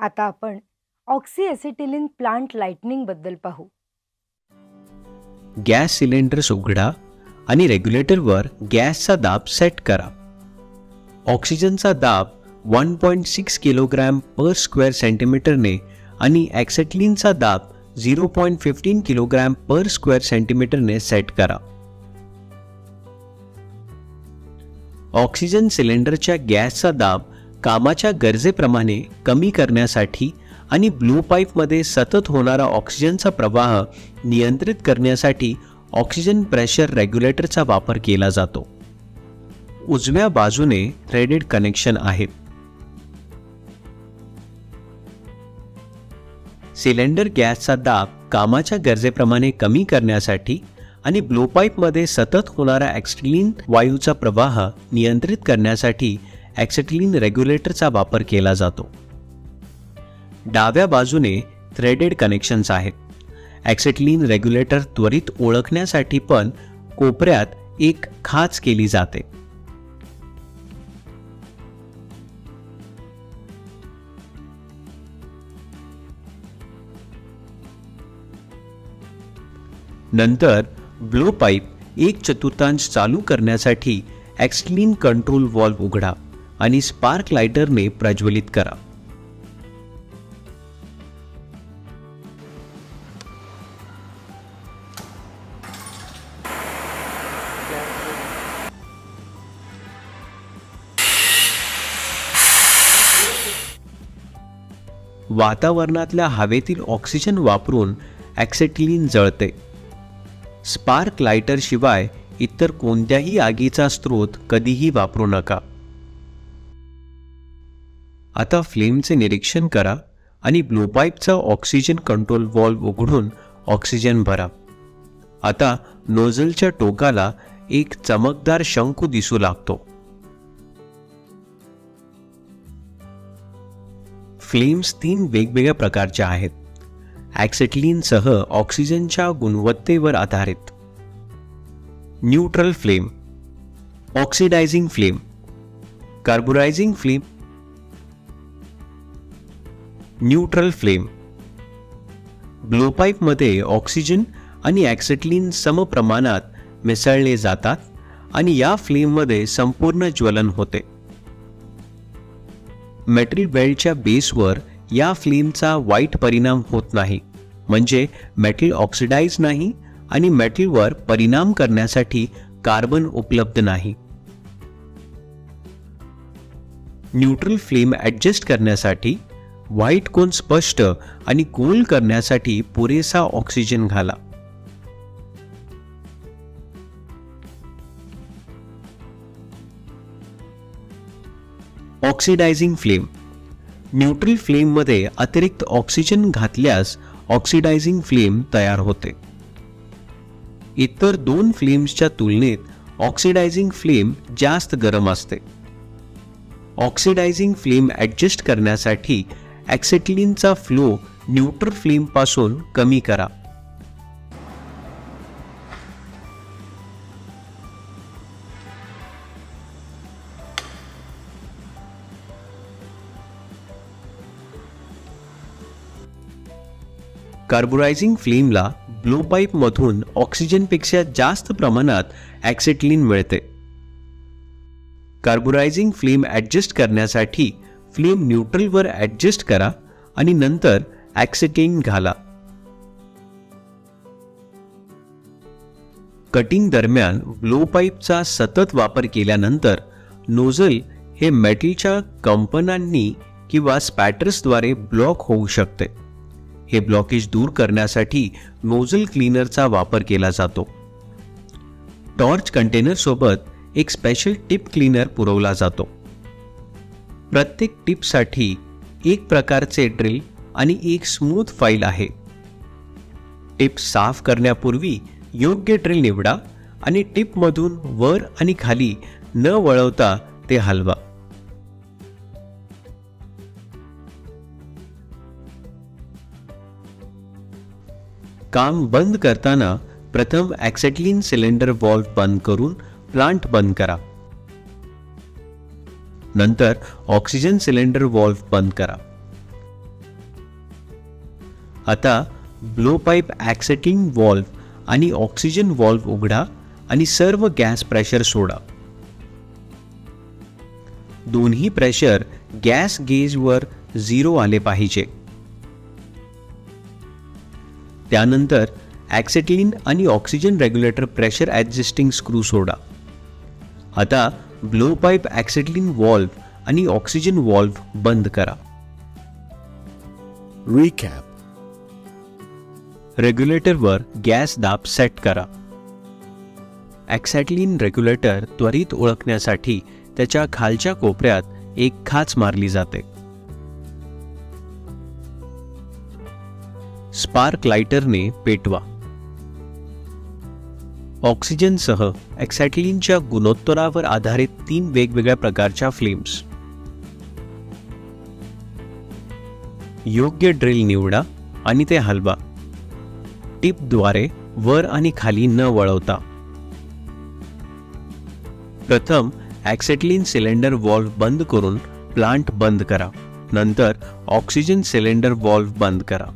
आता आपण ऑक्सीएसिटिलीन plant lightning बद्दल पाहू. गॅस सिलेंडर्स उघडा आणि रेग्युलेटरवर गॅसचा दाब सेट करा. ऑक्सिजनचा दाब 1.6 किलोग्रॅम पर स्क्वेअर सेंटीमीटरने आणि ॲक्सेटिलीनचा दाब 0.15 किलोग्रॅम पर स्क्वेअर सेंटीमीटरने सेट करा. ऑक्सिजन सिलेंडरच्या गॅसचा दाब कामाच्या गरजेप्रमाणे कमी करण्यासाठी आणि ब्लू पाईपमध्ये सतत होणारा ऑक्सिजनचा प्रवाह नियंत्रित करण्यासाठी ऑक्सिजन प्रेशर रेग्युलेटरचा वापर केला जातो. उजव्या बाजूने थ्रेडेड कनेक्शन आहे. सिलेंडर गॅसचा दाब कामाच्या गरजेप्रमाणे कमी करण्यासाठी आणि ब्लो पाईपमध्ये सतत होणारा ॲक्सेटिलीन वायूचा प्रवाह नियंत्रित करण्यासाठी ॲक्सेटिलीन रेग्युलेटरचा वापर केला जातो. डाव्या बाजूने थ्रेडेड कनेक्शन्स आहेत. ॲक्सेटिलीन रेग्युलेटर त्वरित ओळखण्यासाठी पण कोपऱ्यात एक खाच केली जाते. नंतर ब्लो पाईप 1/4 चालू करण्यासाठी ॲक्सेटिलीन कंट्रोल व्हॉल्व्ह उघडा आणि स्पार्क लायटरने प्रज्वलित करा. वातावरणातल्या हवेतील ऑक्सिजन वापरून ॲक्सेटिलीन जळते. स्पार्क लायटर शिवाय इतर कोणत्याही आगीचा स्रोत कधीही वापरू नका. आता फ्लेमचे निरीक्षण करा आणि ब्लो पाईपचा ऑक्सिजन कंट्रोल व्हॉल्व्ह उघडून ऑक्सिजन भरा. आता नोझलच्या टोकाला एक चमकदार शंकू दिसू लागतो. फ्लेम्स 3 वेगवेगळ्या प्रकारच्या आहेत. ॲक्सेटिलीनसह ऑक्सिजनच्या गुणवत्तेवर आधारित. Neutral flame, oxidising flame, carburising flame. Neutral flame. Blow पाईपमध्ये ऑक्सिजन आणि ॲक्सेटिलीन समप्रमाणात मिसळले जातात आणि या फ्लेममध्ये संपूर्ण ज्वलन होते. मेटल बेल्टच्या बेसवर या फ्लेमचा वाईट परिणाम होत नाही, म्हणजे मेटल ऑक्सिडाइज नाही आणि मेटलवर परिणाम करण्यासाठी कार्बन उपलब्ध नाही. न्यूट्रल फ्लेम ॲडजस्ट करण्यासाठी व्हाईट कोन स्पष्ट आणि गोल करण्यासाठी पुरेसा ऑक्सिजन घाला. Oxidising flame. न्यूट्रल फ्लेममध्ये अतिरिक्त ऑक्सिजन घातल्यास ऑक्सिडायझिंग फ्लेम तयार होते. इतर 2 फ्लेम्सच्या तुलनेत ऑक्सिडायझिंग फ्लेम जास्त गरम असते. ऑक्सिडायझिंग फ्लेम ॲडजस्ट करण्यासाठी ॲक्सेटिलीनचा फ्लो न्यूट्रल फ्लेमपासून कमी करा. कार्बोरायझिंग फ्लेमला ब्लो पाईपमधून ऑक्सिजनपेक्षा जास्त प्रमाणात ॲक्सेटिलीन मिळते. कार्बोरायझिंग फ्लेम ॲडजस्ट करण्यासाठी फ्लेम न्यूट्रलवर ॲडजस्ट करा आणि नंतर ॲक्सेटिलीन घाला. कटिंग दरम्यान ब्लो पाईपचा सतत वापर केल्यानंतर नोझल हे मेटलच्या कंपनांनी किंवा स्पॅटर्सद्वारे ब्लॉक होऊ शकते. हे ब्लॉकेज दूर करण्यासाठी नोझल क्लीनरचा वापर केला जातो. टॉर्च कंटेनर सोबत एक स्पेशल टिप क्लीनर पुरवला जातो. प्रत्येक टिपसाठी एक प्रकारचे ड्रिल आणि एक स्मूथ फाईल आहे. टिप साफ करण्यापूर्वी योग्य ड्रिल निवडा आणि टिपमधून वर आणि खाली न वळवता ते हलवा. काम बंद करताना प्रथम ॲक्सेटिलीन सिलेंडर व्हॉल्व्ह बंद करून प्लांट बंद करा. नंतर ऑक्सिजन सिलेंडर व्हॉल्व्ह बंद करा. आता ब्लो पाईप ॲक्सेटिंग व्हॉल्व्ह आणि ऑक्सिजन व्हॉल्व्ह उघडा आणि सर्व गॅस प्रेशर सोडा. दोन्ही प्रेशर गॅस गेजवर 0 आले पाहिजे. त्यानंतर ॲक्सेटिलीन आणि oxygen regulator pressure adjusting screw सोडा. आता ब्लो पाईप ॲक्सेटिलीन व्हॉल्व्ह आणि ऑक्सिजन व्हॉल्व्ह बंद करा. Recap. रेग्युलेटरवर गॅस दाब सेट करा. ॲक्सेटिलीन रेग्युलेटर त्वरित ओळखण्यासाठी त्याच्या खालच्या कोपऱ्यात एक खाच मारली जाते. स्पार्क लाइटरने पेटवा. ऑक्सिजनसह ॲक्सेटिलीनच्या गुणोत्तरावर आधारित 3 वेगवेगळ्या प्रकारच्या फ्लेम्स. योग्य ड्रिल निवडा आणि ते हलवा. टिपद्वारे वर आणि खाली न वळवता. प्रथम ॲक्सेटिलीन सिलेंडर व्हॉल्व्ह बंद करून प्लांट बंद करा. नंतर ऑक्सिजन सिलेंडर व्हॉल्व्ह बंद करा.